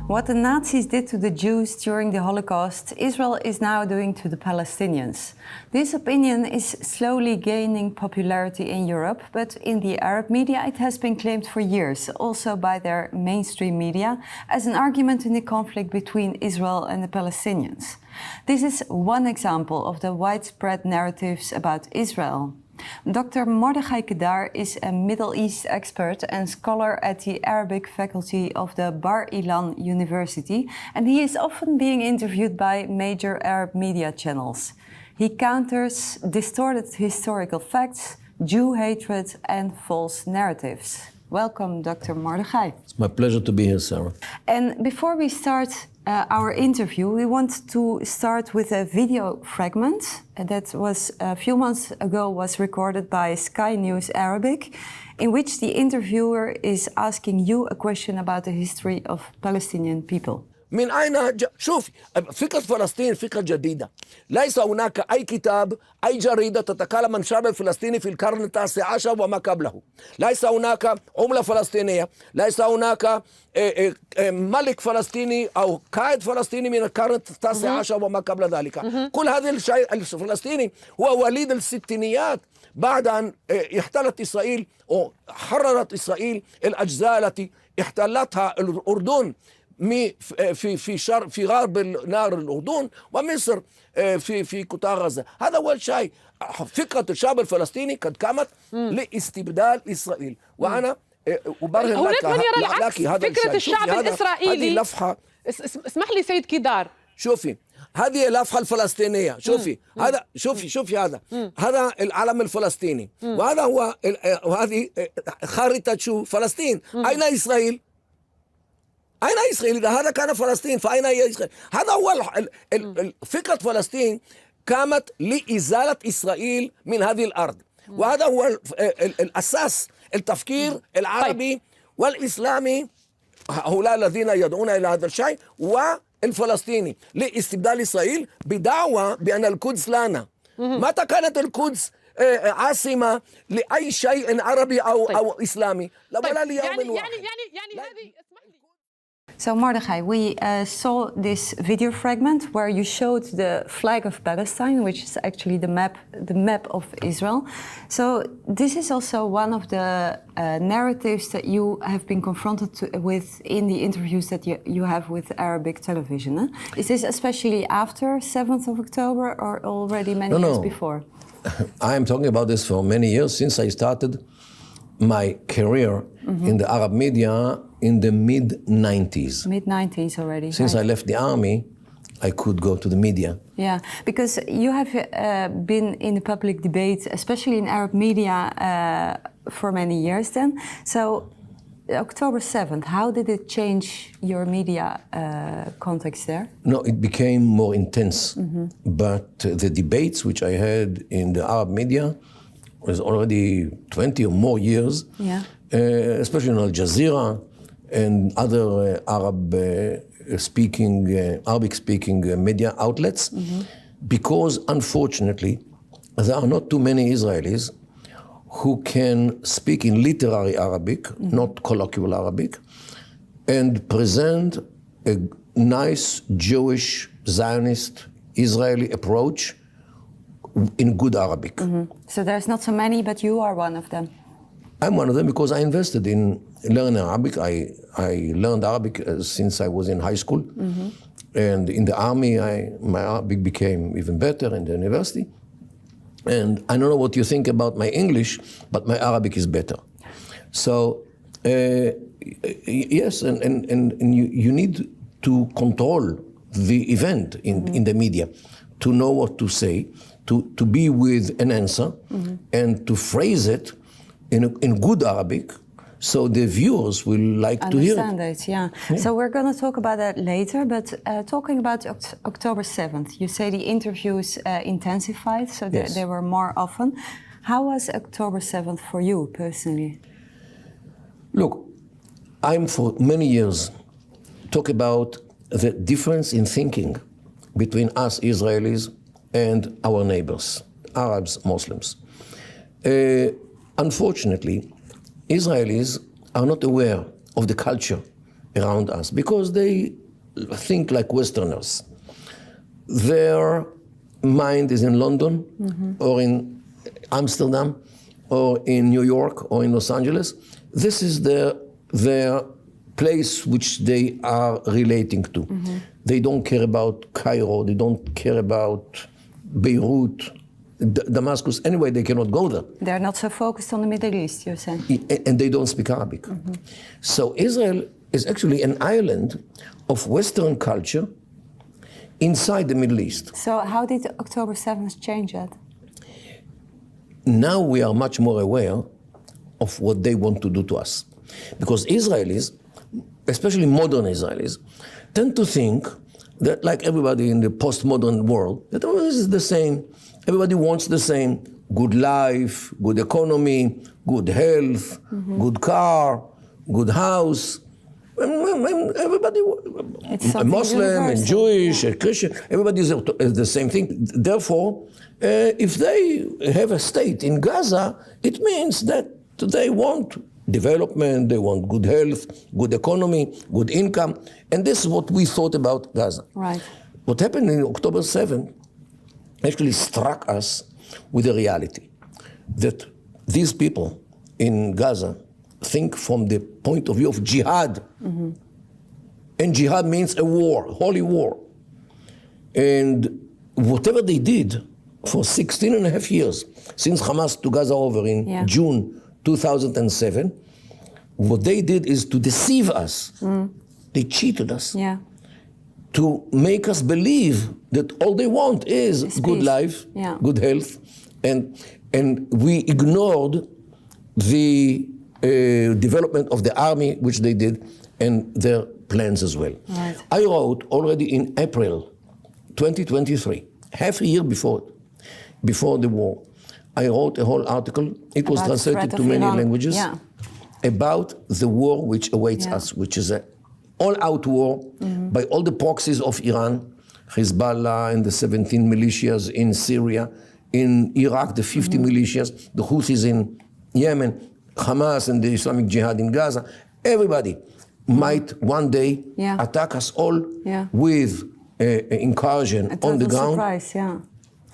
What the Nazis did to the Jews during the Holocaust, Israel is now doing to the Palestinians. This opinion is slowly gaining popularity in Europe, but in the Arab media it has been claimed for years, also by their mainstream media, as an argument in the conflict between Israel and the Palestinians. This is one example of the widespread narratives about Israel. Dr. Mordechai Kedar is a Middle East expert and scholar at the Arabic faculty of the Bar-Ilan University, and he is often being interviewed by major Arab media channels. He counters distorted historical facts, Jew hatred and false narratives. Welcome, Dr. Mordechai. It's my pleasure to be here, Sarah. And before we start our interview, we want to start with a video fragment that was a few months ago was recorded by Sky News Arabic, in which the interviewer is asking you a question about the history of Palestinian people. من أين شوف فكرة فلسطين فكرة جديدة. ليس هناك أي كتاب أي جريدة تتكلم عن الشعب الفلسطيني في القرن التاسع عشر وما قبله. ليس هناك عملة فلسطينية، ليس هناك ملك فلسطيني أو قائد فلسطيني من القرن التاسع عشر وما قبل ذلك. كل هذا الشيء الفلسطيني هو وليد الستينيات بعد أن احتلت إسرائيل أو حررت إسرائيل الأجزاء التي احتلتها الأردن في غرب نهر الأردن ومصر في قطاع غزة. هذا أول شيء. فكرة الشعب الفلسطيني قد قامت لاستبدال إسرائيل، وأنا أبرهن لك هذا فكرة الشعب الإسرائيلي. هذه لفحة. اسمح لي سيد كيدار. شوفي هذه اللفحة الفلسطينية. شوفي هذا، شوفي هذا العلم الفلسطيني، وهذا هو وهذه خارطة شو فلسطين. أين إسرائيل؟ أين إسرائيل؟ إذا هذا كان فلسطين فأين هي إسرائيل؟ هذا هو فكرة فلسطين قامت لإزالة إسرائيل من هذه الأرض، وهذا هو الأساس التفكير العربي والإسلامي، هؤلاء الذين يدعون إلى هذا الشيء، والفلسطيني لاستبدال إسرائيل بدعوى بأن القدس لنا. متى كانت القدس عاصمة لأي شيء عربي أو إسلامي؟ ولا ليوم يعني هذه. So Mordechai, we saw this video fragment where you showed the flag of Palestine, which is actually the map of Israel. So this is also one of the narratives that you have been confronted with in the interviews that you have with Arabic television. Eh? Is this especially after 7th of October or already many years before? I am talking about this for many years, since I started my career in the Arab media in the mid-90s. Mid-90s already. Since I left the army, I could go to the media. Yeah, because you have been in the public debate, especially in Arab media, for many years then. So October 7th, how did it change your media context there? No, it became more intense. But the debates which I had in the Arab media was already 20 or more years, especially on Al Jazeera and other Arabic-speaking media outlets, because unfortunately there are not too many Israelis who can speak in literary Arabic, not colloquial Arabic, and present a nice Jewish, Zionist, Israeli approach in good Arabic. So there's not so many, but you are one of them. I'm one of them because I invested in learning Arabic. I learned Arabic since I was in high school. And in the army, my Arabic became even better in the university. And I don't know what you think about my English, but my Arabic is better. So, yes, and you need to control the event in the media, to know what to say, to be with an answer, and to phrase it in good Arabic, so the viewers will like to hear it. Understand it, yeah. So we're going to talk about that later, but talking about October 7th, you say the interviews intensified, so they were more often. How was October 7th for you personally? Look, I'm for many years talk about the difference in thinking between us Israelis and our neighbors, Arabs, Muslims. Unfortunately, Israelis are not aware of the culture around us because they think like Westerners. Their mind is in London or in Amsterdam or in New York or in Los Angeles. This is their place which they are relating to. They don't care about Cairo, they don't care about Beirut, Damascus. Anyway, they cannot go there. They're not so focused on the Middle East, you're saying? And they don't speak Arabic. So Israel is actually an island of Western culture inside the Middle East. So how did October 7th change that? Now we are much more aware of what they want to do to us. Because Israelis, especially modern Israelis, tend to think that, like everybody in the postmodern world, that oh, this is the same. Everybody wants the same. Good life, good economy, good health, good car, good house. Everybody, a Muslim, a Jewish, a Christian, everybody is the same thing. Therefore, if they have a state in Gaza, it means that they want development, they want good health, good economy, good income. And this is what we thought about Gaza. Right. What happened in October 7th actually struck us with the reality that these people in Gaza think from the point of view of jihad. And jihad means a war, holy war. And whatever they did for 16 and a half years, since Hamas took Gaza over in June 2007, what they did is to deceive us. They cheated us. To make us believe that all they want is good life, good health, and we ignored the development of the army, which they did, and their plans as well. Right. I wrote already in April 2023, half a year before the war, I wrote a whole article. It was translated to many languages about the war which awaits us, which is an all-out war by all the proxies of Iran, Hezbollah and the 17 militias in Syria, in Iraq, the 50 militias, the Houthis in Yemen, Hamas and the Islamic Jihad in Gaza. Everybody might one day attack us all with incursion on the ground. Surprise,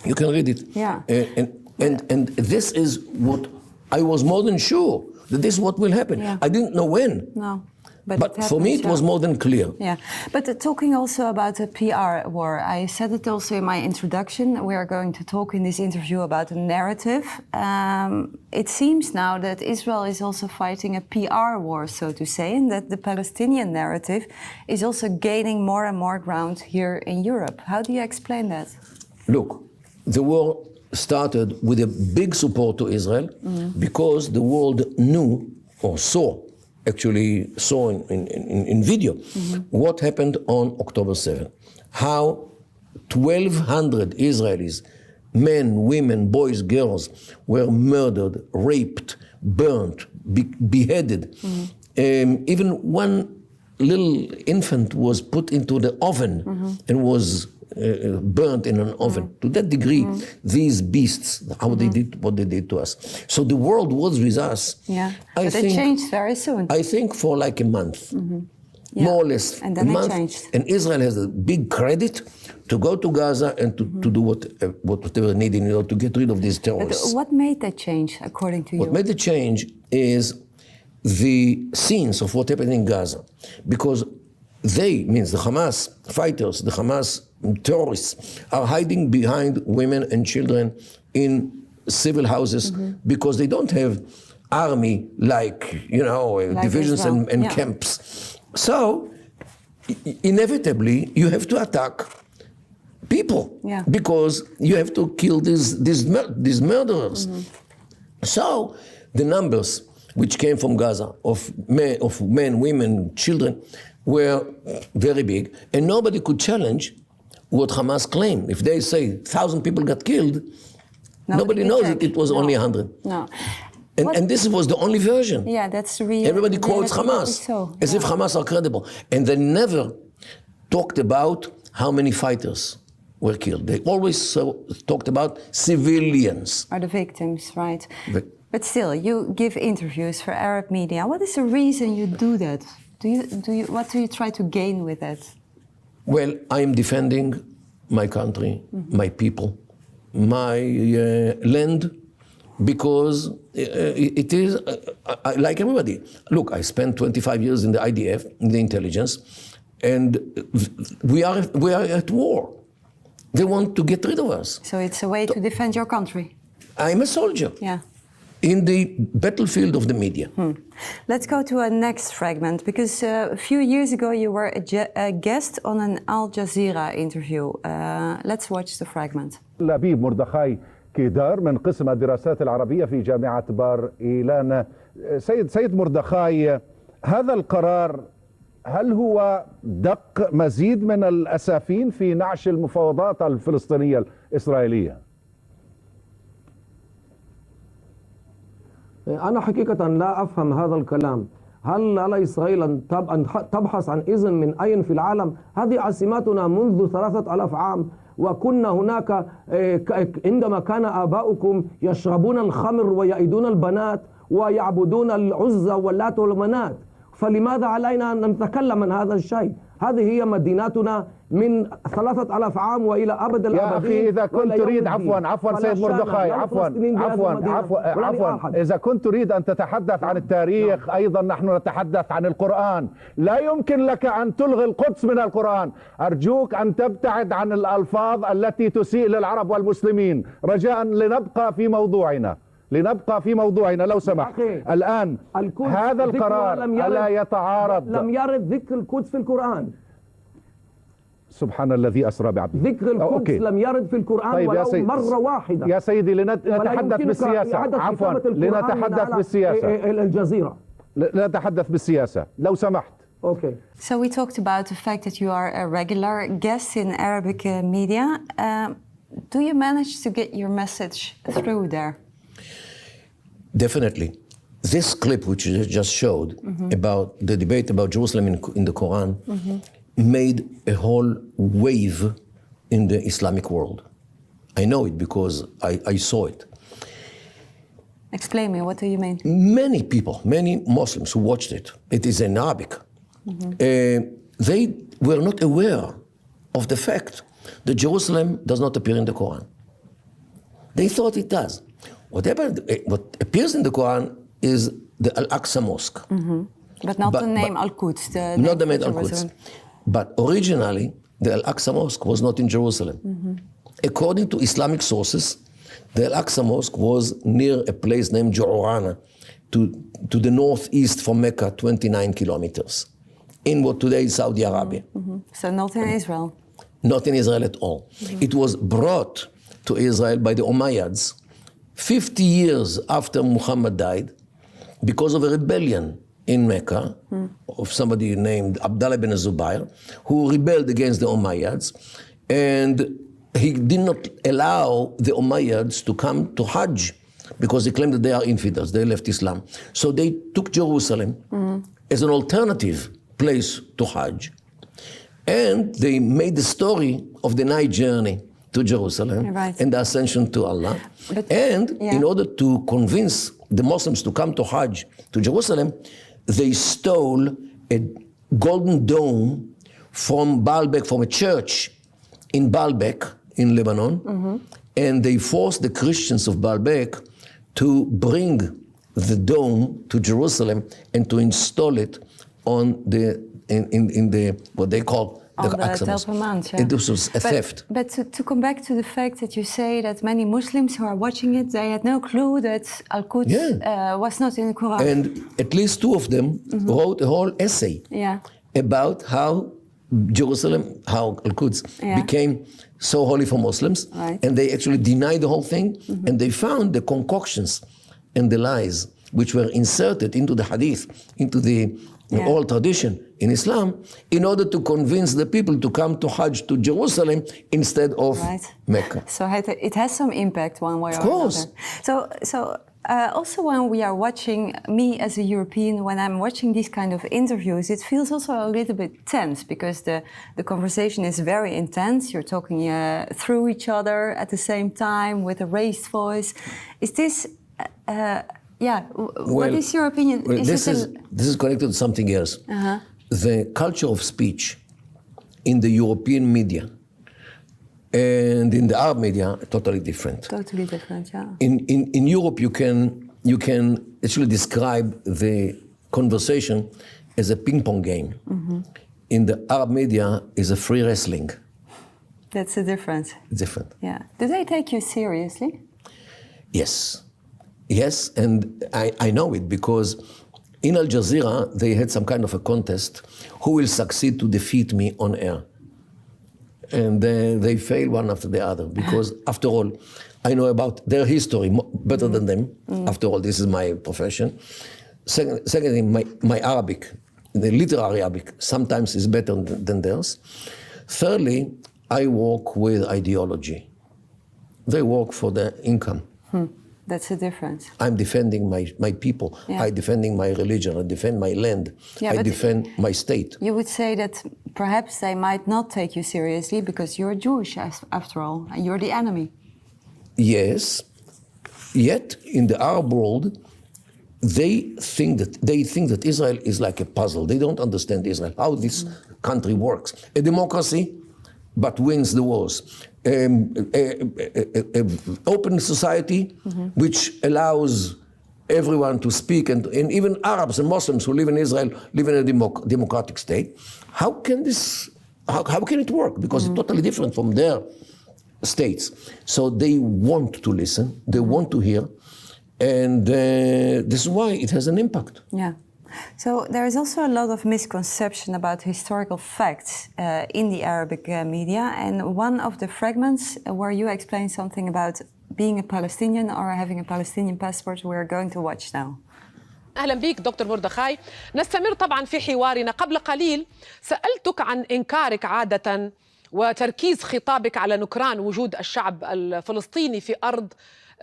You can read it. And this is what I was more than sure that this is what will happen. I didn't know when. No. But for me, it was more than clear. But talking also about the PR war, I said it also in my introduction. We are going to talk in this interview about the narrative. It seems now that Israel is also fighting a PR war, so to say, and that the Palestinian narrative is also gaining more and more ground here in Europe. How do you explain that? Look, the war started with a big support to Israel because the world knew or actually saw in video what happened on October 7th. How 1,200 Israelis, men, women, boys, girls, were murdered, raped, burnt, beheaded. Even one little infant was put into the oven and was burnt in an oven. To that degree, these beasts, how they did what they did to us. So the world was with us. But it changed very soon. I think for like a month, more or less. And then it changed. And Israel has a big credit to go to Gaza and to do whatever needed in order to get rid of these terrorists. But what made that change, according to you? What made the change is the scenes of what happened in Gaza. Because they, means the Hamas fighters, the Hamas terrorists, are hiding behind women and children in civil houses because they don't have army like, divisions and camps. So, inevitably, you have to attack people because you have to kill these murderers. So, the numbers which came from Gaza of men, women, children were very big, and nobody could challenge what Hamas claimed. If they say 1,000 people got killed, nobody knows that it was only 100. No. And this was the only version. Yeah, that's the real. Everybody quotes Hamas as if Hamas are credible. And they never talked about how many fighters were killed. They always talked about civilians. Are the victims, right? But still, you give interviews for Arab media. What is the reason you do that? What do you try to gain with it? Well, I am defending my country, my people, my land, because it is like everybody. Look, I spent 25 years in the IDF, in the intelligence, and we are at war. They want to get rid of us. So it's a way to defend your country. I'm a soldier. Yeah. In the battlefield of the media. Let's go to a next fragment, because a few years ago you were a guest on an Al Jazeera interview. Let's watch the fragment. لبيب مردخاي كيدار من قسم الدراسات العربية في جامعة بار-إيلان. سيد مردخاي، هذا القرار هل هو دق مزيد من الأسافين في نعش المفاوضات الفلسطينية الإسرائيلية؟ أنا حقيقة لا أفهم هذا الكلام. هل على إسرائيل أن تبحث عن إذن من أين في العالم؟ هذه عاصمتنا منذ 3000 عام، وكنا هناك عندما كان آباؤكم يشربون الخمر ويئدون البنات ويعبدون العزى واللات والمنات، فلماذا علينا أن نتكلم عن هذا الشيء؟ هذه هي مدينتنا من 3000 عام وإلى أبد الآبدين. يا أخي إذا كنت تريد عفوا سيد مردخاي، عفوا إذا كنت تريد أن تتحدث عن التاريخ، أيضا نحن نتحدث عن القرآن. لا يمكن لك أن تلغي القدس من القرآن. أرجوك أن تبتعد عن الألفاظ التي تسيء للعرب والمسلمين، رجاء لنبقى في موضوعنا لو سمحت. الآن هذا القرار ألا يتعارض؟ لم يرد ذكر القدس في القرآن. سبحان الذي أسرى بعبده. ذكر القدس لم يرد في القرآن طيب ولو مرة واحدة. يا سيدي لنتحدث بالسياسة. عفوا لنتحدث بالسياسة. الجزيرة. لنتحدث بالسياسة لو سمحت. Okay. So we talked about the fact that you are a regular guest in Arabic media. Do you manage to get your message through there? Definitely. This clip which you just showed about the debate about Jerusalem in the Quran made a whole wave in the Islamic world. I know it because I saw it. Explain me, what do you mean? Many people, many Muslims who watched it, it is in Arabic, they were not aware of the fact that Jerusalem does not appear in the Quran. They thought it does. What appears in the Quran is the Al-Aqsa Mosque. But not the name Al-Quds. Not the name Al-Quds. But originally, the Al-Aqsa Mosque was not in Jerusalem. According to Islamic sources, the Al-Aqsa Mosque was near a place named Ju'urana, to the northeast from Mecca, 29 kilometers, in what today is Saudi Arabia. So not in Israel? Not in Israel at all. It was brought to Israel by the Umayyads 50 years after Muhammad died, because of a rebellion in Mecca of somebody named Abdullah bin Zubayr, who rebelled against the Umayyads, and he did not allow the Umayyads to come to Hajj because they claimed that they are infidels, they left Islam. So they took Jerusalem as an alternative place to Hajj, and they made the story of the night journey to Jerusalem and the ascension to Allah. In order to convince the Muslims to come to Hajj to Jerusalem, they stole a golden dome from Baalbek, from a church in Baalbek in Lebanon, and they forced the Christians of Baalbek to bring the dome to Jerusalem and to install it on in the what they call the Temple Mount. It was a theft. But to come back to the fact that you say that many Muslims who are watching it, they had no clue that Al-Quds was not in the Quran. And at least two of them wrote a whole essay about how Jerusalem, how Al-Quds became so holy for Muslims. And they actually denied the whole thing. And they found the concoctions and the lies which were inserted into the hadith, into the oral tradition in Islam, in order to convince the people to come to Hajj to Jerusalem instead of Mecca. So it has some impact one way or another. Of course. So also when we are watching, me as a European, when I'm watching these kind of interviews, it feels also a little bit tense because the conversation is very intense. You're talking through each other at the same time with a raised voice. Is this... what is your opinion? Well, this is connected to something else. the culture of speech in the European media and in the Arab media totally different. Totally different, yeah. In Europe, you can actually describe the conversation as a ping pong game. Mm-hmm. In the Arab media, is a free wrestling. That's the difference. Different. Yeah. Do they take you seriously? Yes. Yes, and I know it because in Al Jazeera, they had some kind of a contest who will succeed to defeat me on air. And they fail one after the other because, after all, I know about their history better than them. After all, this is my profession. Secondly, my Arabic, the literary Arabic, sometimes is better than theirs. Thirdly, I work with ideology. They work for their income. That's the difference. I'm defending my people. Yeah. I'm defending my religion. I defend my land. Yeah, I defend my state. You would say that perhaps they might not take you seriously because you're Jewish, after all, and you're the enemy. Yes. Yet in the Arab world, they think that Israel is like a puzzle. They don't understand Israel, how this country works. A democracy, but wins the wars. Open society, which allows everyone to speak, and even Arabs and Muslims who live in Israel live in a democratic state. How can it work? Because it's totally different from their states. So they want to listen, they want to hear, and this is why it has an impact. Yeah. So there is also a lot of misconception about historical facts in the Arabic media, and one of the fragments where you explain something about being a Palestinian or having a Palestinian passport, we're going to watch now. أهلا بك دكتور مردخاي. نستمر طبعا في حوارنا. قبل قليل سألتك عن إنكارك عادة وتركيز خطابك على نكران وجود الشعب الفلسطيني في أرض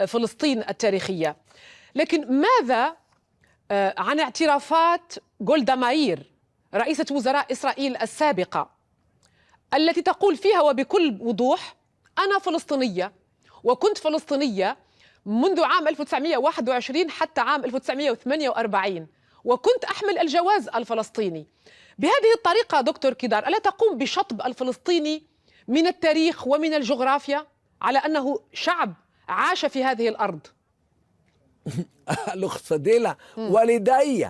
فلسطين التاريخية. لكن ماذا عن اعترافات جولدا مائير رئيسة وزراء إسرائيل السابقة التي تقول فيها وبكل وضوح: أنا فلسطينية وكنت فلسطينية منذ عام 1921 حتى عام 1948 وكنت أحمل الجواز الفلسطيني. بهذه الطريقة دكتور كيدار، ألا تقوم بشطب الفلسطيني من التاريخ ومن الجغرافيا على أنه شعب عاش في هذه الأرض؟ الأخت فضيلة، والدي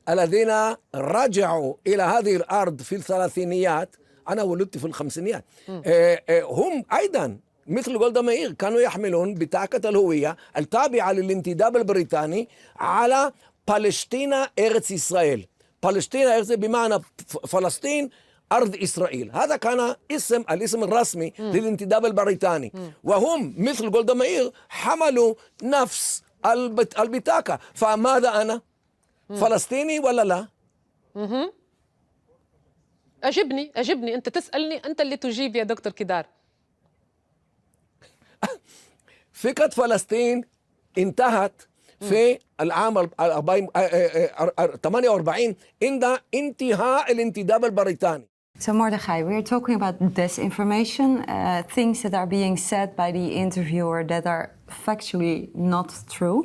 الذين رجعوا إلى هذه الأرض في الثلاثينيات، أنا ولدت في الخمسينيات، هم أيضا مثل جولدا مائير كانوا يحملون بطاقة الهوية التابعة للانتداب البريطاني على بالشتينا أرץ إسرائيل. بالشتينا أرץ بمعنى فلسطين أرض إسرائيل. هذا كان الاسم الرسمي للانتداب البريطاني، وهم مثل جولدا مائير حملوا نفس البطاقة. فماذا أنا؟ فلسطيني ولا لا؟ أجبني أنت تسألني، أنت اللي تجيب يا دكتور كيدار. فكرة فلسطين انتهت في العام 48 عند انتهاء الانتداب البريطاني. So Mordechai, we're talking about disinformation, things that are being said by the interviewer that are factually not true.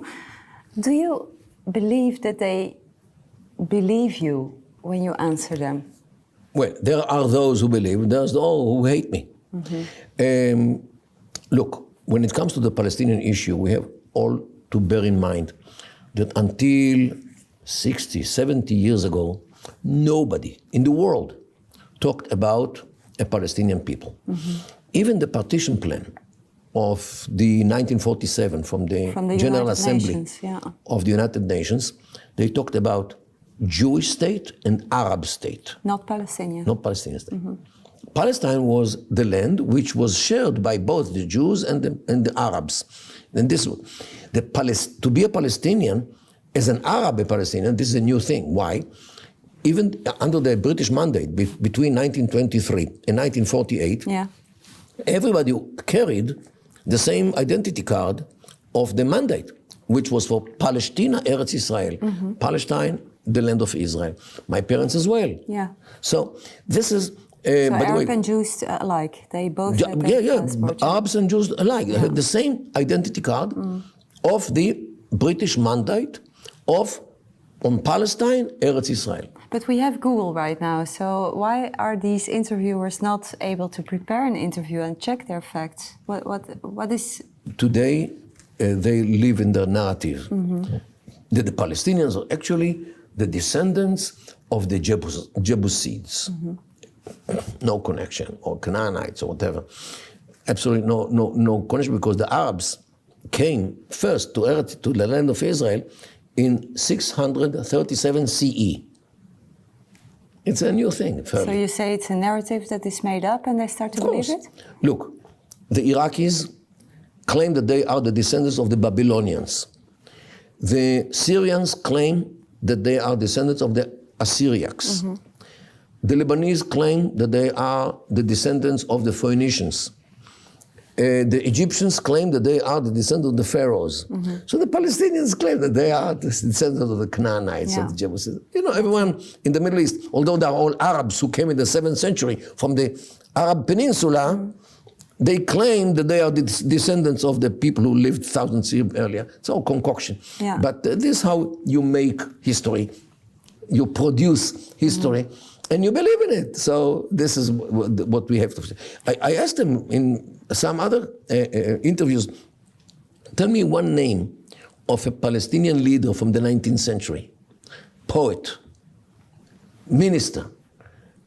Do you believe that they believe you when you answer them? Well, there are those who believe, there's those who hate me. Look, when it comes to the Palestinian issue, we have all to bear in mind that until 60, 70 years ago, nobody in the world talked about a Palestinian people. Even the partition plan of the 1947 from the General Assembly of the United Nations, they talked about Jewish state and Arab state. Not Palestinian. Not Palestinian state. Palestine was the land which was shared by both the Jews and the Arabs. And to be a Palestinian, as an Arab Palestinian, this is a new thing. Why? Even under the British mandate between 1923 and 1948, everybody carried the same identity card of the mandate, which was for Palestina, Eretz Israel, Palestine, the land of Israel. My parents as well. Yeah. So this is. So Arab and Jews alike, they both had passport. Arabs and Jews alike. They had the same identity card of the British mandate of on Palestine, Eretz Israel. But we have Google right now, so why are these interviewers not able to prepare an interview and check their facts? What is... Today, they live in their narrative. That the Palestinians are actually the descendants of the Jebusites. No connection, or Canaanites, or whatever. Absolutely no connection, because the Arabs came first to the land of Israel in 637 CE. It's a new thing. So you say it's a narrative that is made up and they start to believe it? Look, the Iraqis claim that they are the descendants of the Babylonians. The Syrians claim that they are descendants of the Assyrians. The Lebanese claim that they are the descendants of the Phoenicians. The Egyptians claim that they are the descendants of the pharaohs. So the Palestinians claim that they are the descendants of the Canaanites, of the Jebusites. You know, everyone in the Middle East, although they are all Arabs who came in the 7th century from the Arab Peninsula, they claim that they are the descendants of the people who lived thousands of years earlier. It's all concoction. But this is how you make history. You produce history. And you believe in it. So this is what we have to say. I asked them in some other interviews, tell me one name of a Palestinian leader from the 19th century, poet, minister.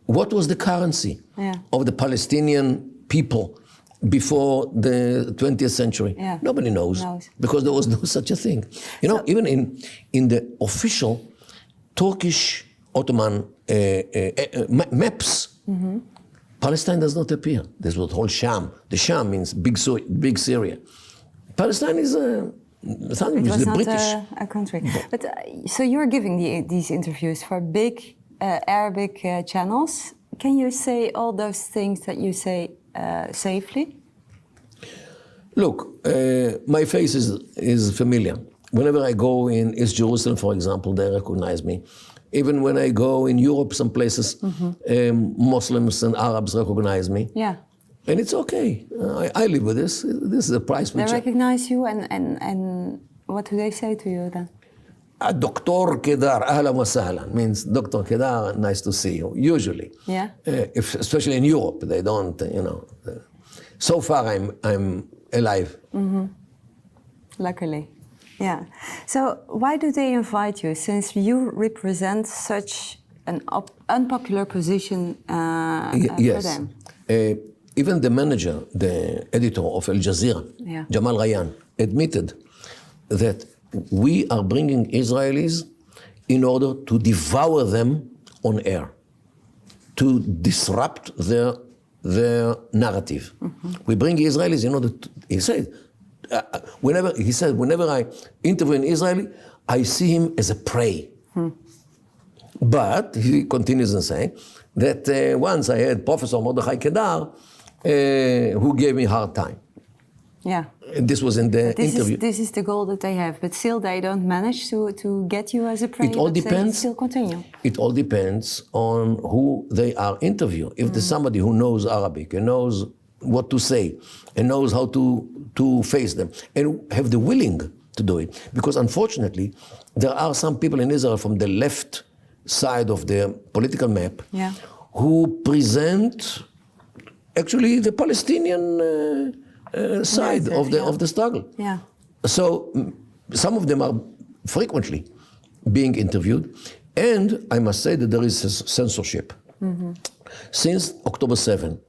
What was the currency of the Palestinian people before the 20th century? Nobody knows, because there was no such a thing. You know, even in the official Turkish Ottoman maps, Palestine does not appear. There's what whole Sham. The Sham means big Syria. Palestine is the British. A country. But so you're giving these interviews for big Arabic channels. Can you say all those things that you say safely? Look, my face is familiar. Whenever I go in East Jerusalem, for example, they recognize me. Even when I go in Europe, some places, Muslims and Arabs recognize me. And it's okay. I live with this. This is a price we They recognize you, and what do they say to you then? Dr. Kedar, ahlan wa sahlan, means Dr. Kedar, nice to see you, usually. Especially in Europe, they don't, you know. So far, I'm alive. Luckily. So why do they invite you, since you represent such an unpopular position for them? Even the manager, the editor of Al Jazeera, Jamal Rayyan, admitted that we are bringing Israelis in order to devour them on air, to disrupt their narrative. We bring Israelis in order to, he said, whenever I interview an Israeli, I see him as a prey. But he continues and saying that once I had Professor Mordechai Kedar, who gave me a hard time. This was in the interview. This is the goal that they have, but still they don't manage to get you as a prey. It all depends. They still continue. It all depends on who they are interviewing. If there's somebody who knows Arabic and knows what to say and knows how to face them and have the willing to do it. Because unfortunately, there are some people in Israel from the left side of the political map who present actually the Palestinian side of the struggle. So some of them are frequently being interviewed, and I must say that there is censorship. Since October 7,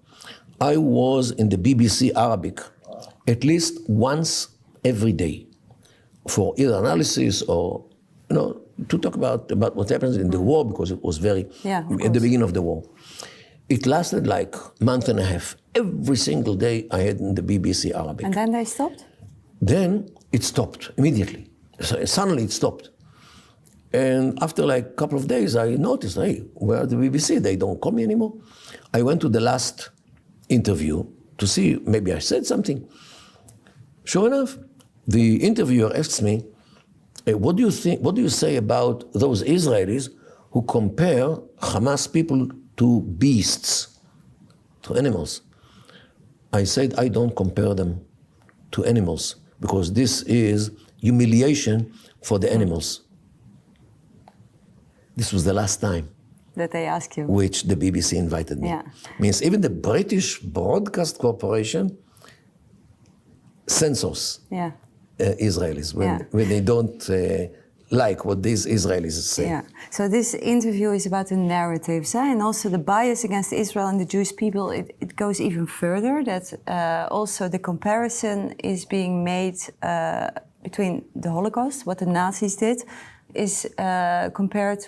I was in the BBC Arabic at least once every day for either analysis or, you know, to talk about what happens in the war, because it was very at the beginning of the war. It lasted like a month and a half. Every single day I had in the BBC Arabic. And then they stopped? Then it stopped immediately. So suddenly it stopped. And after like a couple of days, I noticed, hey, where are the BBC? They don't call me anymore. I went to the last interview to see, maybe I said something. Sure enough, the interviewer asks me, hey, what do you think? What do you say about those Israelis who compare Hamas people to beasts, to animals? I said, I don't compare them to animals, because this is humiliation for the animals. this was the last time that they ask you. which the BBC invited me. Yeah. Means even the British Broadcast Corporation censors Israelis when they don't like what these Israelis say. Yeah. So this interview is about the narratives and also the bias against Israel and the Jewish people. It goes even further, that also the comparison is being made between the Holocaust, what the Nazis did, is compared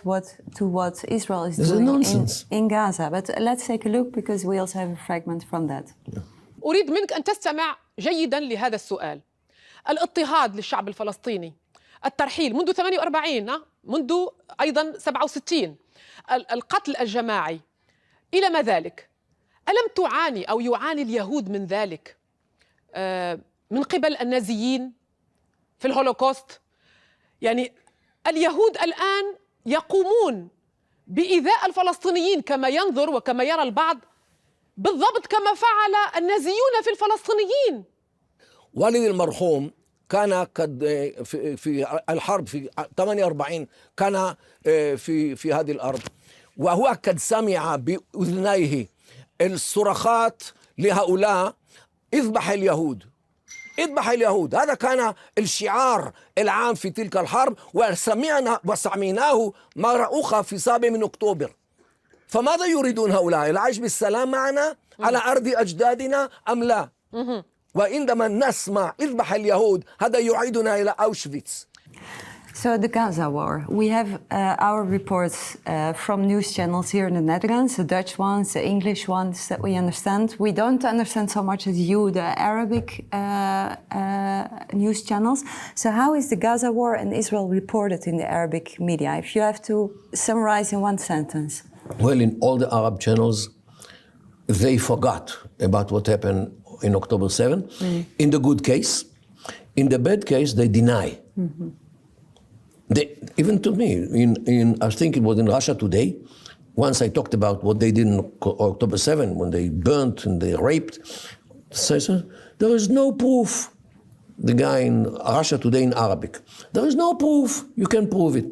to what Israel is doing in Gaza. But let's take a look because we also have a fragment from that. Yeah. أريد منك أن تستمع جيداً لهذا السؤال. الاضطهاد للشعب الفلسطيني، الترحيل منذ 48 منذ أيضاً 67، القتل الجماعي، إلى ما ذلك. ألم تعاني أو يعاني اليهود من ذلك من قبل النازيين في الهولوكوست؟ يعني اليهود الآن يقومون بإيذاء الفلسطينيين كما ينظر وكما يرى البعض بالضبط كما فعل النازيون في الفلسطينيين. والدي المرحوم كان قد في الحرب في 48 كان في هذه الأرض، وهو قد سمع بأذنيه الصراخات لهؤلاء: اذبح اليهود، اذبح اليهود. هذا كان الشعار العام في تلك الحرب، وسمعناه مرة أخرى في 7 أكتوبر. فماذا يريدون هؤلاء؟ العيش بالسلام معنا على أرض أجدادنا أم لا؟ وعندما نسمع اذبح اليهود هذا يعيدنا إلى أوشفيتس. So the Gaza war, we have our reports from news channels here in the Netherlands, the Dutch ones, the English ones that we understand. We don't understand so much as you, the Arabic news channels. So how is the Gaza war and Israel reported in the Arabic media? If you have to summarize in one sentence. Well, in all the Arab channels, they forgot about what happened in October 7. In the good case. In the bad case, they deny. They, even to me, I think it was in Russia Today, once I talked about what they did on October 7, when they burnt and they raped, so there is no proof. The guy in Russia Today in Arabic, there is no proof. You can prove it.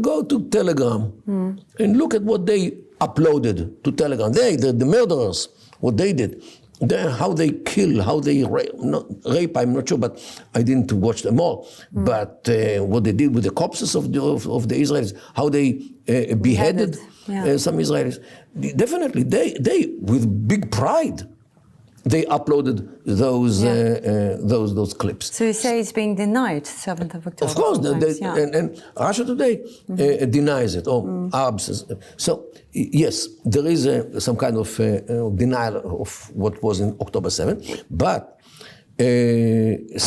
Go to Telegram and look at what they uploaded to Telegram. The murderers, what they did. How they kill, how they rape, I'm not sure, but I didn't watch them all. But what they did with the corpses of the Israelis, how they beheaded some Israelis. Definitely, they with big pride, they uploaded those clips. So you say it's being denied, 7th of October. Of course, and Russia Today denies it, or Arabs. So, yes, there is some kind of denial of what was in October 7, but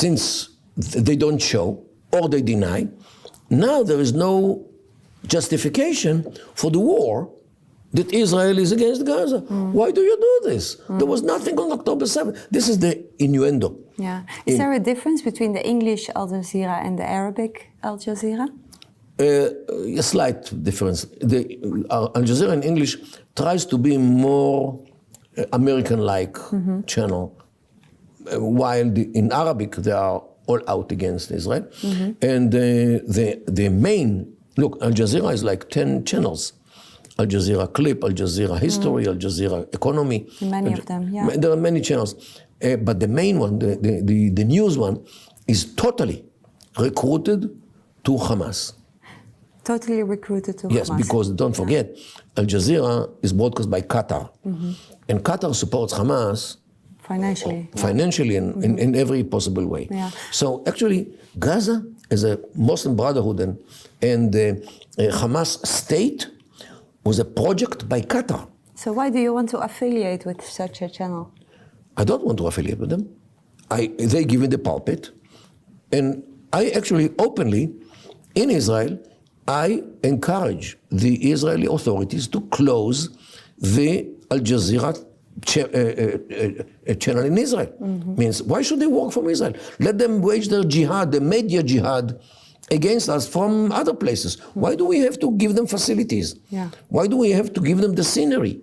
since they don't show or they deny, now there is no justification for the war that Israel is against Gaza. Why do you do this? There was nothing on October 7. This is the innuendo. Yeah. Is there a difference between the English Al Jazeera and the Arabic Al Jazeera? A slight difference. The Al Jazeera in English tries to be more American-like channel, while in Arabic they are all out against Israel. And the main, look, Al Jazeera is like 10 channels. Al Jazeera Clip, Al Jazeera History, Al Jazeera Economy. Many of them, yeah. There are many channels. But the main one, the news one, is totally recruited to Hamas. Totally recruited to Hamas. Yes, because don't forget, Al Jazeera is broadcast by Qatar. And Qatar supports Hamas financially and in every possible way. Yeah. So actually, Gaza as a Muslim Brotherhood and the Hamas state was a project by Qatar. So why do you want to affiliate with such a channel? I don't want to affiliate with them. They give me the pulpit. And I actually openly, in Israel, I encourage the Israeli authorities to close the Al Jazeera channel in Israel. Means, why should they work from Israel? Let them wage their jihad, the media jihad, against us from other places. Why do we have to give them facilities? Yeah. Why do we have to give them the scenery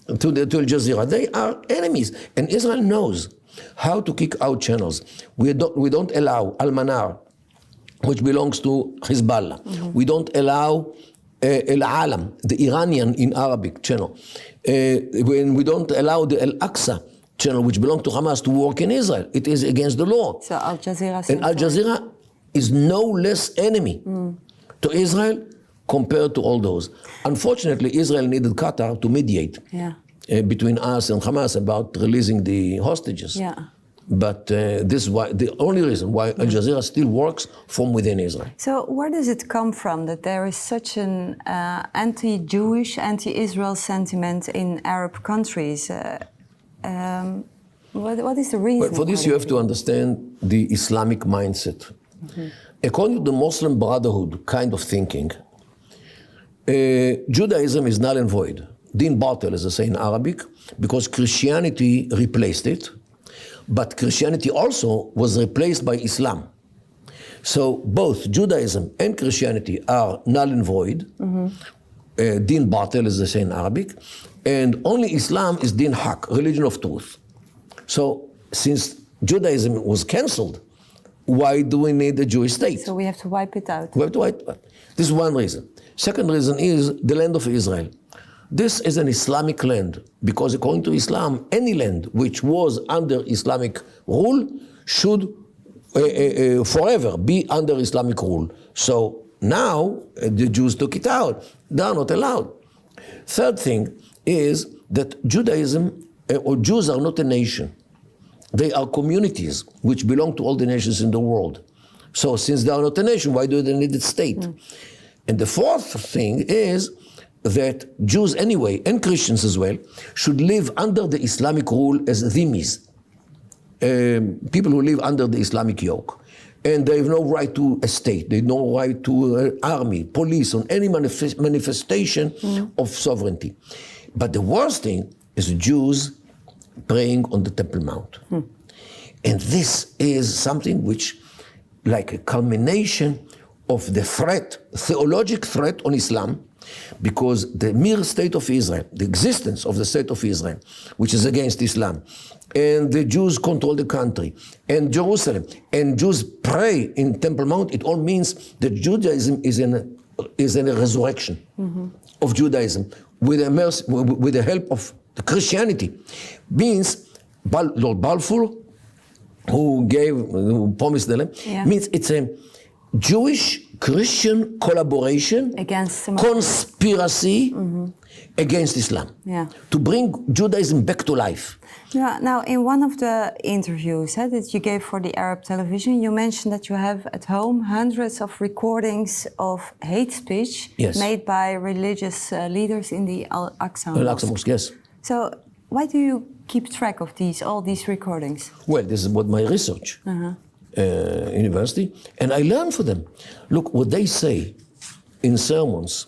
to Al Jazeera? They are enemies. And Israel knows how to kick out channels. We don't allow Al-Manar, which belongs to Hezbollah. We don't allow Al-Alam, the Iranian in Arabic channel. When we don't allow the Al-Aqsa channel, which belongs to Hamas, to work in Israel, it is against the law. So Al Jazeera. And Al Jazeera is no less enemy to Israel compared to all those. Unfortunately, Israel needed Qatar to mediate between us and Hamas about releasing the hostages. Yeah. But this is why, the only reason why Al Jazeera still works from within Israel. So where does it come from that there is such an anti-Jewish, anti-Israel sentiment in Arab countries? What is the reason? Well, for this you have to understand the Islamic mindset. According to the Muslim Brotherhood kind of thinking, Judaism is null and void. Din batil, as they say in Arabic, because Christianity replaced it. But Christianity also was replaced by Islam. So both Judaism and Christianity are null and void. Din batil, as they say in Arabic. And only Islam is din haq, religion of truth. So since Judaism was cancelled, why do we need a Jewish state? So we have to wipe it out. We have to wipe it out. This is one reason. Second reason is the land of Israel. This is an Islamic land because according to Islam, any land which was under Islamic rule should forever be under Islamic rule. So now the Jews took it out. They are not allowed. Third thing is that Judaism or Jews are not a nation. They are communities which belong to all the nations in the world. So since they are not a nation, why do they need a state? And the fourth thing is that Jews anyway, and Christians as well, should live under the Islamic rule as dhimmis, people who live under the Islamic yoke. And they have no right to a state, they have no right to an army, police, on any manifestation of sovereignty. But the worst thing is Jews praying on the Temple Mount. And this is something which, like a culmination of the threat, theological threat on Islam, because the mere state of Israel, the existence of the state of Israel, which is against Islam, and the Jews control the country, and Jerusalem, and Jews pray in Temple Mount, it all means that Judaism is in a resurrection of Judaism with the help of the Christianity. Means Lord Balfour, who promised the land, means it's a Jewish-Christian collaboration, against conspiracy against Islam, to bring Judaism back to life. Yeah. Now, in one of the interviews that you gave for the Arab television, you mentioned that you have at home hundreds of recordings of hate speech made by religious leaders in the Al-Aqsa Mosque. Yes. So, why do you keep track of all these recordings? Well, this is what my research. University, and I learned from them. Look, what they say in sermons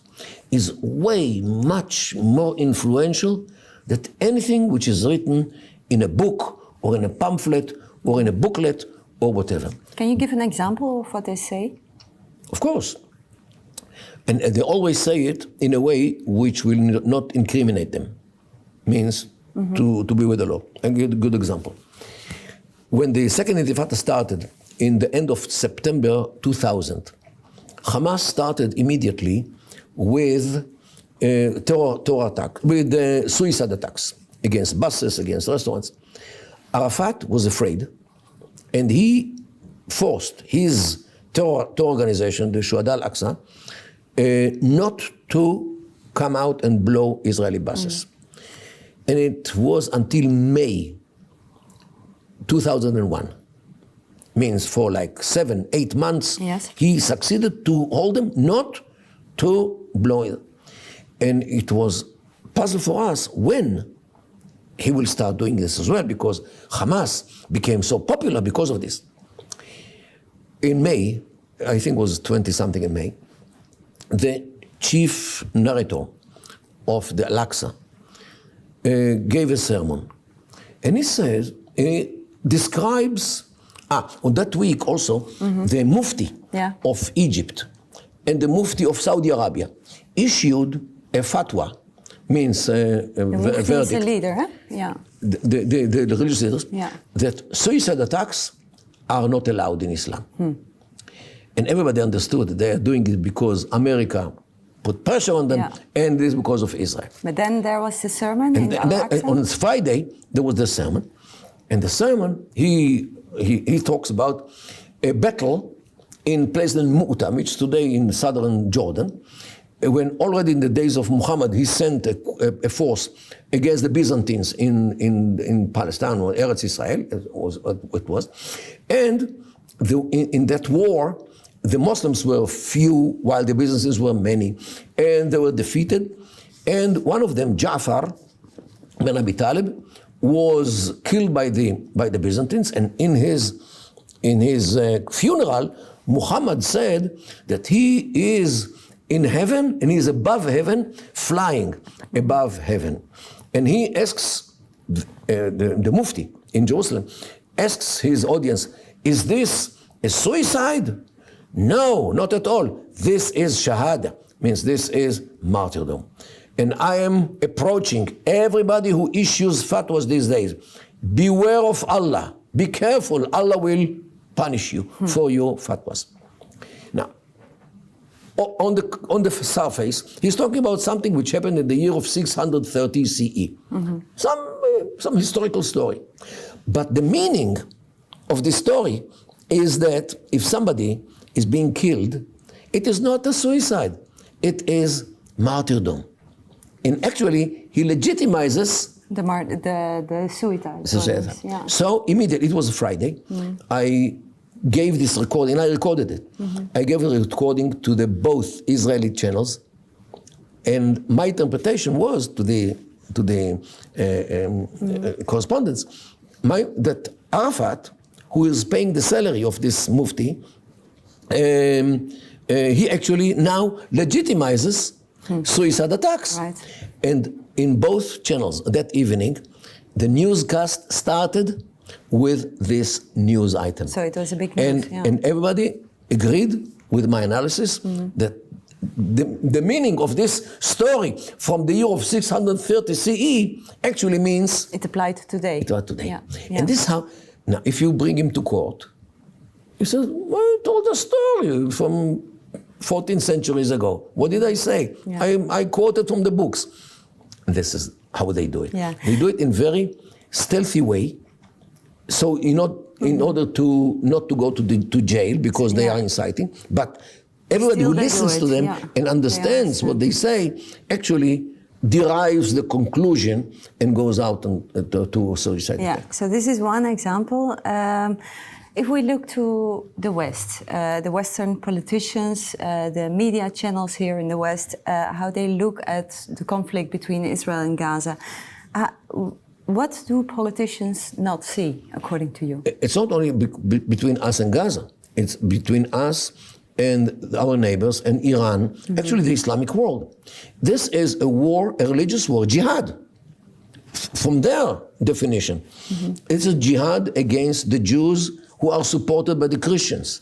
is way much more influential than anything which is written in a book or in a pamphlet or in a booklet or whatever. Can you give an example of what they say? Of course. And they always say it in a way which will not incriminate them. Means to be with the law. I'll give a good example. When the second Intifada started in the end of September 2000, Hamas started immediately with terror attack, with suicide attacks against buses, against restaurants. Arafat was afraid, and he forced his terror organization, the Shuhada al-Aqsa, not to come out and blow Israeli buses. And it was until May 2001, means for like 7-8 months, he succeeded to hold them, not to blow it. And it was a puzzle for us when he will start doing this as well, because Hamas became so popular because of this. In May, I think it was 20-something in May, the chief narrator of the Al-Aqsa gave a sermon. And he says, describes, on that week also, the Mufti of Egypt and the Mufti of Saudi Arabia issued a fatwa, means a verdict. Is a leader, huh? Yeah. The religious leaders, that suicide attacks are not allowed in Islam. And everybody understood that they are doing it because America put pressure on them, and this is because of Israel. But then there was the sermon in the And on Friday, there was the sermon. And the sermon, he talks about a battle in place named Mu'ta, which is today in southern Jordan, when already in the days of Muhammad, he sent a force against the Byzantines in Palestine, or Eretz Israel, it was. And in that war, the Muslims were few, while the Byzantines were many, and they were defeated. And one of them, Ja'far ben Abi Talib, was killed by the Byzantines. And in his funeral, Muhammad said that he is in heaven and he is above heaven, flying above heaven. And he asks the Mufti in Jerusalem, asks his audience, is this a suicide? No, not at all. This is shahada, means this is martyrdom. And I am approaching everybody who issues fatwas these days. Beware of Allah. Be careful. Allah will punish you for your fatwas. Now, on the surface, he's talking about something which happened in the year of 630 CE. Some historical story. But the meaning of the story is that if somebody is being killed, it is not a suicide. It is martyrdom. And actually, he legitimizes the suicide. Yeah. So immediately, it was a Friday, I gave this recording, I recorded it. I gave the recording to the both Israeli channels, and my interpretation was to the correspondents that Arafat, who is paying the salary of this mufti, he actually now legitimizes suicide attacks. Right. And in both channels that evening, the newscast started with this news item. So it was a big news. And everybody agreed with my analysis that the meaning of this story from the year of 630 CE actually means... It applied today. It applied today. Yeah. And this is how... Now, if you bring him to court, he says, well, I told a story from 14 centuries ago. What did I say? Yeah. I quoted from the books. And this is how they do it. Yeah. They do it in very stealthy way. So in order to not to go to jail because they are inciting, but everybody Still who listens to them and understands what they say actually derives the conclusion and goes out to suicide. Yeah, so this is one example. If we look to the West, the Western politicians, the media channels here in the West, how they look at the conflict between Israel and Gaza, what do politicians not see, according to you? It's not only between us and Gaza. It's between us and our neighbors and Iran, actually the Islamic world. This is a war, a religious war, jihad, from their definition. It's a jihad against the Jews who are supported by the Christians.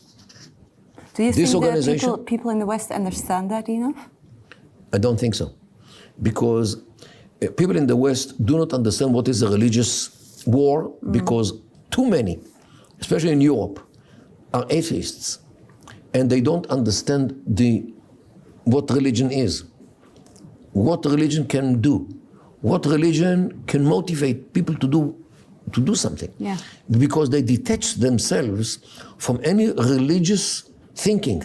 Do you This think organization, that people in the West understand that enough? I don't think so. Because people in the West do not understand what is a religious war because too many, especially in Europe, are atheists. And they don't understand what religion is, what religion can do, what religion can motivate people to do something. Yeah. Because they detach themselves from any religious thinking.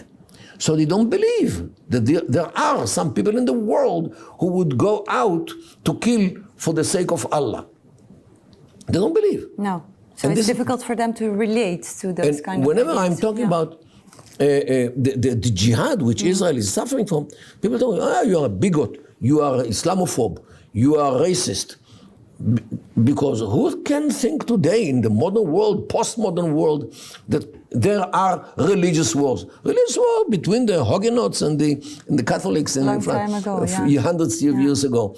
So they don't believe that there are some people in the world who would go out to kill for the sake of Allah. They don't believe. No. So And it's this- difficult for them to relate to those And kind of whenever I'm ideas. talking Yeah. about the jihad which Israel is suffering from, people tell me, you are a bigot, you are Islamophobe, you are racist. Because who can think today in the modern world, postmodern world, that there are religious wars? Religious war between the Huguenots and the Catholics in Long time ago, yeah. hundreds of years ago.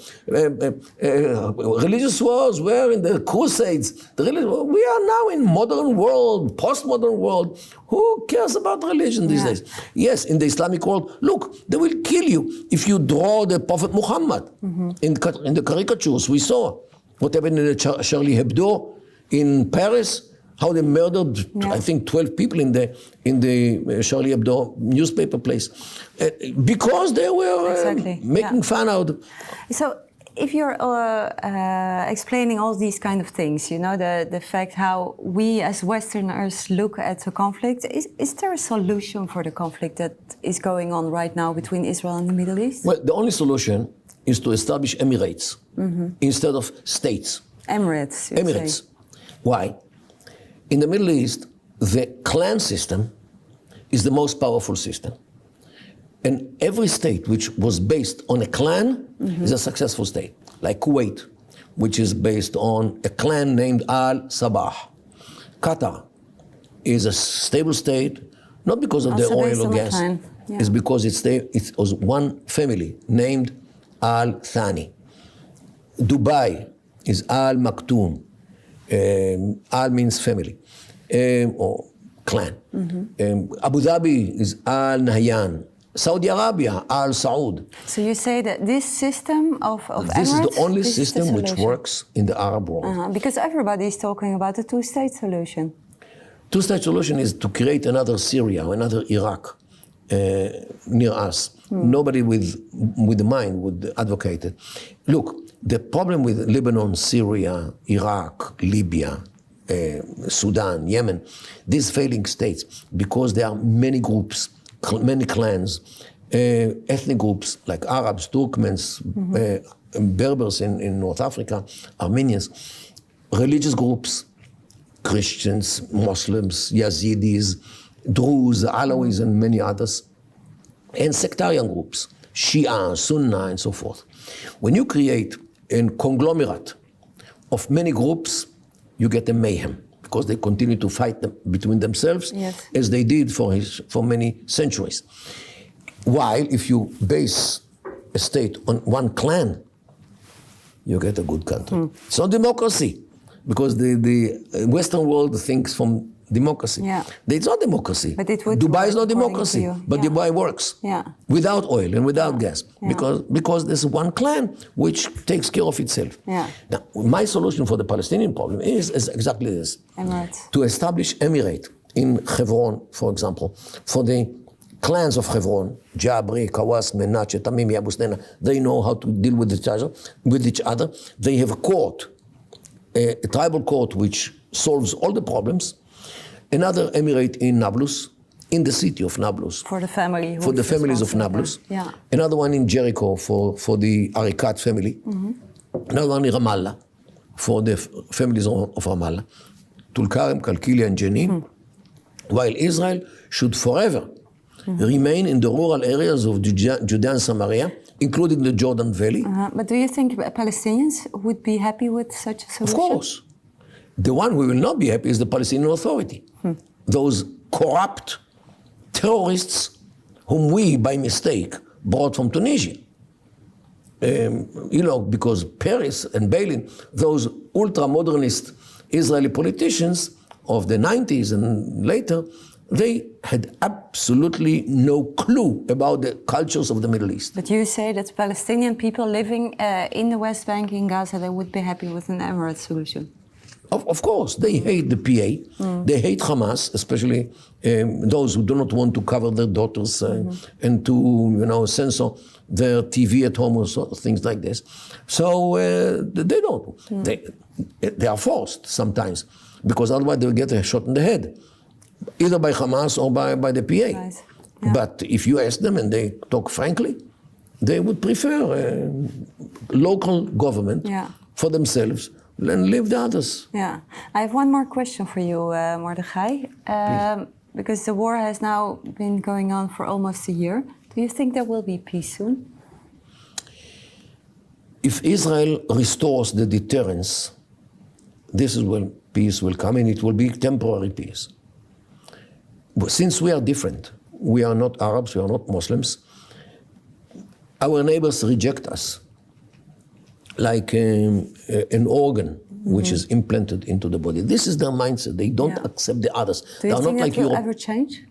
Religious wars were in the Crusades. We are now in modern world, postmodern world. Who cares about religion these days? Yes, in the Islamic world, look, they will kill you if you draw the Prophet Muhammad in the caricatures we saw. What happened in the Charlie Hebdo in Paris? how they murdered, I think, 12 people in the Charlie Hebdo newspaper place, because they were making fun out. So, if you're explaining all these kind of things, you know, the fact how we as Westerners look at the conflict, is there a solution for the conflict that is going on right now between Israel and the Middle East? Well, the only solution is to establish Emirates instead of states. Emirates. Emirates. Why? In the Middle East, the clan system is the most powerful system. And every state which was based on a clan is a successful state, like Kuwait, which is based on a clan named Al-Sabah. Qatar is a stable state, not because of the oil or gas, it's because it was one family named Al-Thani. Dubai is Al-Maktoum. Al means family, or clan. Abu Dhabi is Al-Nahyan. Saudi Arabia, Al Saud. So you say that this system of Emirates... This is the only system which works in the Arab world. Because everybody is talking about the two-state solution. Two-state solution is to create another Syria, another Iraq near us. Nobody with the mind would advocate it. Look, the problem with Lebanon, Syria, Iraq, Libya, Sudan, Yemen, these failing states, because there are many groups, many clans, ethnic groups like Arabs, Turkmens, Berbers in North Africa, Armenians, religious groups, Christians, Muslims, Yazidis, Druze, Alawis, and many others, and sectarian groups, Shia, Sunnah, and so forth. When you create a conglomerate of many groups, you get a mayhem, because they continue to fight between themselves, as they did for many centuries. While if you base a state on one clan, you get a good country. It's not democracy, because the Western world thinks from democracy. It's not democracy. But it would Dubai is not democracy, but Dubai works without oil and without gas, because there's one clan which takes care of itself. Now, my solution for the Palestinian problem is exactly this: Emirates. To establish emirate in Hebron, for example, for the clans of Hebron, Jabri, Kawas, Menachem, Tamimi, Abu Sneina, they know how to deal with each other. They have a court, a tribal court which solves all the problems. Another emirate in Nablus, in the city of Nablus. For the family. For the families of Nablus. Another one in Jericho for the Arikat family. Another one in Ramallah for the families of Ramallah. Tulkarem, Kalkilia, and Jenin. While Israel should forever remain in the rural areas of Judea and Samaria, including the Jordan Valley. But do you think Palestinians would be happy with such a solution? Of course. The one who will not be happy is the Palestinian Authority. Those corrupt terrorists whom we, by mistake, brought from Tunisia. Because Paris and Berlin, those ultra-modernist Israeli politicians of the 90s and later, they had absolutely no clue about the cultures of the Middle East. But you say that Palestinian people living in the West Bank, in Gaza, they would be happy with an Emirates solution? Of course, they hate the PA, they hate Hamas, especially those who do not want to cover their daughters and to, censor their TV at home or things like this. So they don't. They are forced sometimes, because otherwise they'll get a shot in the head, either by Hamas or by the PA. Right. But if you ask them and they talk frankly, they would prefer local government for themselves and leave the others. I have one more question for you, Mordechai. Because the war has now been going on for almost a year. Do you think there will be peace soon? If Israel restores the deterrence, this is when peace will come, and it will be temporary peace. But since we are different, we are not Arabs, we are not Muslims, our neighbors reject us like an organ which is implanted into the body. This is their mindset. They don't accept the others. Do you think that will ever change?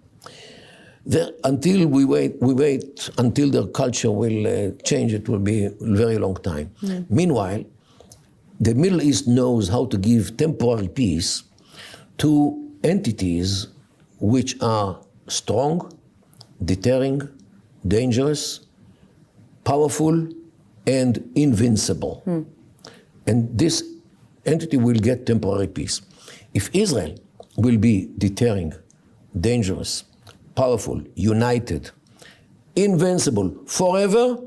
Until we wait until their culture will change, it will be a very long time. Meanwhile, the Middle East knows how to give temporary peace two entities which are strong, deterring, dangerous, powerful, and invincible. And this entity will get temporary peace. If Israel will be deterring, dangerous, powerful, united, invincible forever,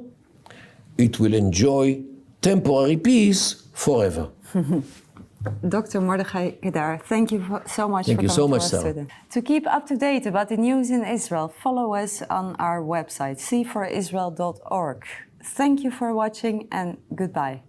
it will enjoy temporary peace forever. Dr. Mordechai Kedar, thank you so much Thank for you so coming much, to us Sarah. today. To keep up to date about the news in Israel, follow us on our website, c4israel.org. Thank you for watching and goodbye.